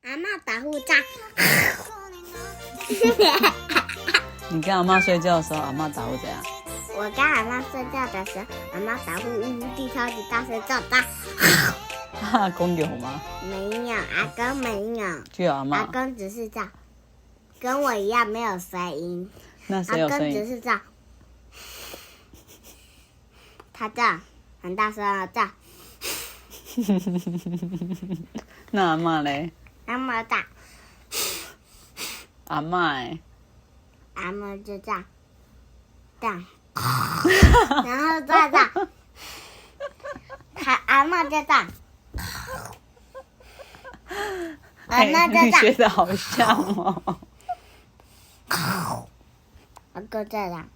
阿嬷打呼炸。你跟阿嬷睡觉的时候，阿嬷打呼怎样？我跟阿嬷睡觉的时候，阿嬷打呼无敌超级大声叫大。阿公有吗？没有，阿公没有。就有阿阿嬷。公只是叫，跟我一样没有声音。那谁阿公有声音？只是叫，他叫很大声的叫。那阿嬷嘞？那么大，阿嬷阿嬷就这样，然后再这样，阿嬷就这样，阿嬷就你这样，学的好像哦。阿公这样。